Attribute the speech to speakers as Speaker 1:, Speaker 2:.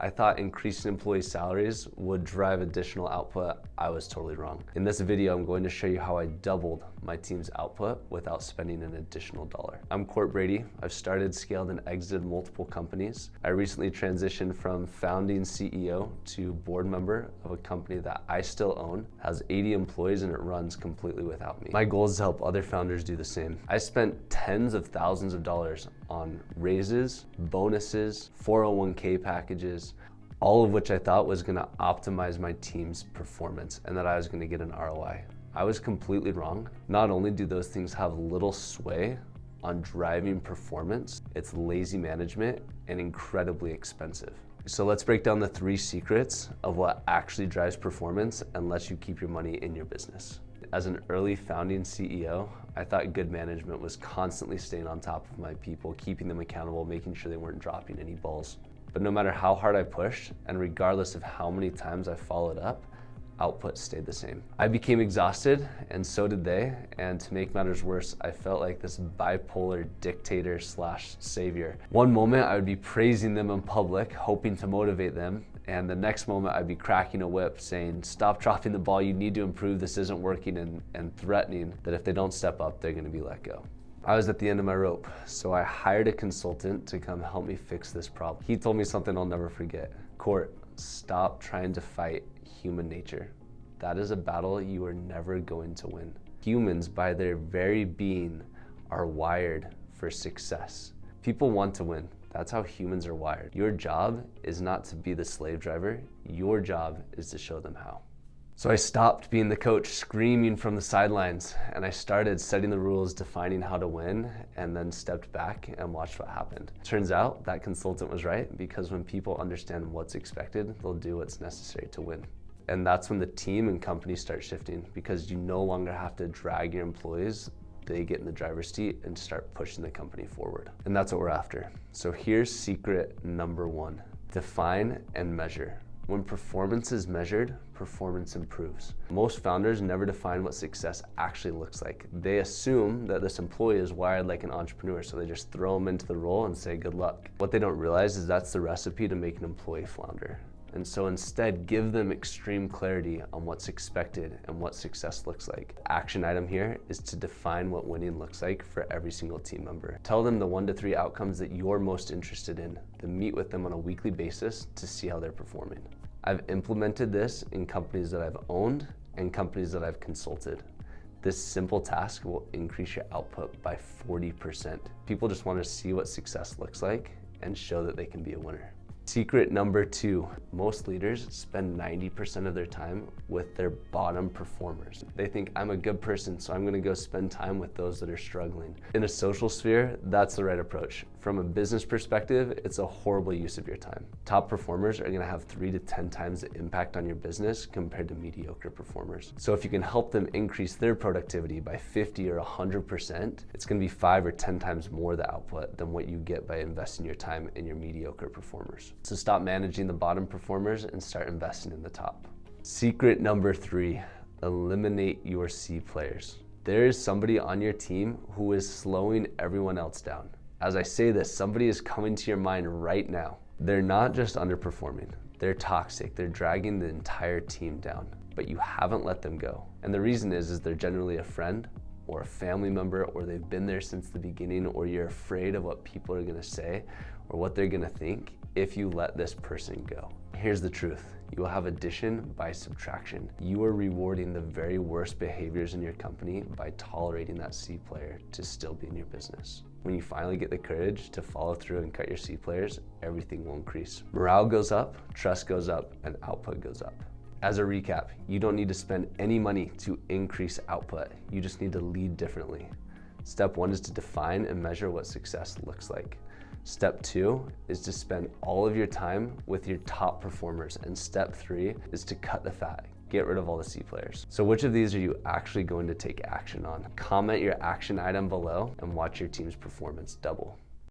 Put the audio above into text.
Speaker 1: I thought increasing employee salaries would drive additional output. I was totally wrong. In this video, I'm going to show you how I doubled my team's output without spending an additional dollar. I'm Cort Brady. I've started, scaled, and exited multiple companies. I recently transitioned from founding CEO to board member of a company that I still own, has 80 employees, and it runs completely without me. My goal is to help other founders do the same. I spent tens of thousands of dollars on raises, bonuses, 401k packages, all of which I thought was gonna optimize my team's performance and that I was gonna get an ROI. I was completely wrong. Not only do those things have little sway on driving performance, it's lazy management and incredibly expensive. So let's break down the 3 secrets of what actually drives performance and lets you keep your money in your business. As an early founding CEO, I thought good management was constantly staying on top of my people, keeping them accountable, making sure they weren't dropping any balls. But no matter how hard I pushed, and regardless of how many times I followed up, output stayed the same. I became exhausted, and so did they, and to make matters worse, I felt like this bipolar dictator / savior. One moment I would be praising them in public, hoping to motivate them, and the next moment I'd be cracking a whip saying, stop dropping the ball, you need to improve, this isn't working, and threatening that if they don't step up, they're gonna be let go. I was at the end of my rope, so I hired a consultant to come help me fix this problem. He told me something I'll never forget. Cort, stop trying to fight human nature. That is a battle you are never going to win. Humans, by their very being, are wired for success. People want to win. That's how humans are wired. Your job is not to be the slave driver. Your job is to show them how. So I stopped being the coach screaming from the sidelines, and I started setting the rules, defining how to win, and then stepped back and watched what happened. Turns out that consultant was right, because when people understand what's expected, they'll do what's necessary to win. And that's when the team and company start shifting, because you no longer have to drag your employees. They get in the driver's seat and start pushing the company forward. And that's what we're after. So here's secret number 1. Define and measure. When performance is measured, performance improves. Most founders never define what success actually looks like. They assume that this employee is wired like an entrepreneur, so they just throw them into the role and say good luck. What they don't realize is that's the recipe to make an employee flounder. And so instead, give them extreme clarity on what's expected and what success looks like. The action item here is to define what winning looks like for every single team member. Tell them the 1 to 3 outcomes that you're most interested in, then meet with them on a weekly basis to see how they're performing. I've implemented this in companies that I've owned and companies that I've consulted. This simple task will increase your output by 40%. People just want to see what success looks like and show that they can be a winner. Secret number 2, most leaders spend 90% of their time with their bottom performers. They think, I'm a good person, so I'm gonna go spend time with those that are struggling. In a social sphere, that's the right approach. From a business perspective, it's a horrible use of your time. Top performers are gonna have 3 to 10 times the impact on your business compared to mediocre performers. So if you can help them increase their productivity by 50 or 100%, it's gonna be 5 or 10 times more the output than what you get by investing your time in your mediocre performers. So stop managing the bottom performers and start investing in the top. Secret number 3, eliminate your C players. There is somebody on your team who is slowing everyone else down. As I say this, somebody is coming to your mind right now. They're not just underperforming, they're toxic, they're dragging the entire team down, but you haven't let them go. And the reason is they're generally a friend or a family member, or they've been there since the beginning, or you're afraid of what people are gonna say or what they're gonna think if you let this person go. Here's the truth. You will have addition by subtraction. You are rewarding the very worst behaviors in your company by tolerating that C player to still be in your business. When you finally get the courage to follow through and cut your C players, everything will increase. Morale goes up, trust goes up, and output goes up. As a recap, you don't need to spend any money to increase output. You just need to lead differently. Step 1 is to define and measure what success looks like. Step 2 is to spend all of your time with your top performers. And step 3 is to cut the fat. Get rid of all the C players. So which of these are you actually going to take action on? Comment your action item below and watch your team's performance double.